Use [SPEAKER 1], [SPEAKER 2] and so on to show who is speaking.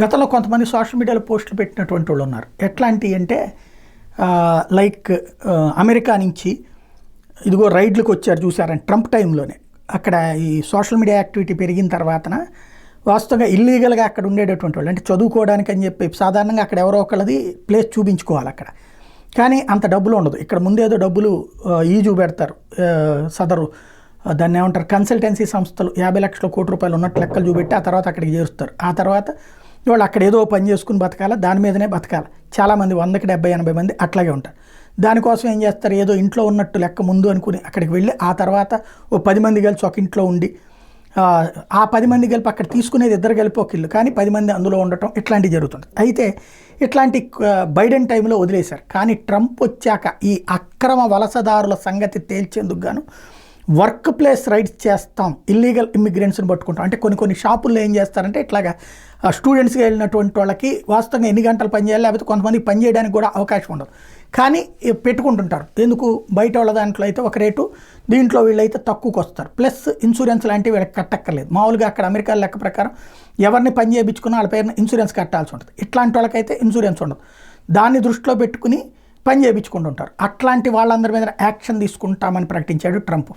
[SPEAKER 1] గతంలో కొంతమంది సోషల్ మీడియాలో పోస్టులు పెట్టినటువంటి వాళ్ళు ఉన్నారు. ఎట్లాంటివి అంటే లైక్ అమెరికా నుంచి ఇదిగో రైడ్లకు వచ్చారు చూసారని ట్రంప్ టైంలోనే అక్కడ ఈ సోషల్ మీడియా యాక్టివిటీ పెరిగిన తర్వాతన వాస్తవంగా ఇల్లీగల్గా అక్కడ ఉండేటటువంటి వాళ్ళు అంటే చదువుకోవడానికి అని చెప్పి సాధారణంగా అక్కడ ఎవరో ఒకళ్ళది ప్లేస్ చూపించుకోవాలి అక్కడ. కానీ అంత డబ్బులు ఉండదు. ఇక్కడ ముందేదో డబ్బులు చూపెడతారు సదరు దాన్ని ఏమంటారు కన్సల్టెన్సీ సంస్థలు 50 లక్షల కోటి రూపాయలు ఉన్నట్టు లెక్కలు చూపెట్టి ఆ తర్వాత అక్కడికి చేరుస్తారు. ఆ తర్వాత వాళ్ళు అక్కడ ఏదో పని చేసుకుని బతకాలి, దాని మీదనే బతకాలి. చాలామంది 100కి 70-80 మంది అట్లాగే ఉంటారు. దానికోసం ఏం చేస్తారు, ఏదో ఇంట్లో ఉన్నట్టు లెక్క ముందు అనుకుని అక్కడికి వెళ్ళి ఆ తర్వాత ఓ 10 మంది కలిసి ఒక ఇంట్లో ఉండి ఆ 10 మంది కలిపి అక్కడ తీసుకునేది ఇద్దరు కలిపి ఒక ఇల్లు, కానీ 10 మంది అందులో ఉండటం ఇట్లాంటివి జరుగుతుంది. అయితే ఇట్లాంటి బైడెన్ టైంలో వదిలేశారు. కానీ ట్రంప్ వచ్చాక ఈ అక్రమ వలసదారుల సంగతి తేల్చేందుకు గాను వర్క్ ప్లేస్ రైట్స్ చేస్తాం, ఇల్లీగల్ ఇమ్మిగ్రెంట్స్ని పట్టుకుంటాం. అంటే కొన్ని షాపుల్లో ఏం చేస్తారంటే ఇట్లాగా స్టూడెంట్స్గా వెళ్ళినటువంటి వాళ్ళకి వాస్తవంగా ఎన్ని గంటలు పని చేయాలి, లేకపోతే కొంతమంది పని చేయడానికి కూడా అవకాశం ఉండదు, కానీ పెట్టుకుంటుంటారు. ఎందుకు, బయట వాళ్ళ దాంట్లో అయితే ఒక రేటు, దీంట్లో వీళ్ళైతే తక్కువకి వస్తారు. ప్లస్ ఇన్సూరెన్స్ లాంటివి వీళ్ళకి కట్టక్కర్లేదు. మామూలుగా అక్కడ అమెరికా లెక్క ప్రకారం ఎవరిని పని చేయించుకున్నా వాళ్ళ పేరున ఇన్సూరెన్స్ కట్టాల్సి ఉంటుంది. ఇట్లాంటి వాళ్ళకైతే ఇన్సూరెన్స్ ఉండదు. దాన్ని దృష్టిలో పెట్టుకుని పని చేయించుకుంటుంటారు. అట్లాంటి వాళ్ళందరి మీద యాక్షన్ తీసుకుంటామని ప్రకటించాడు ట్రంప్.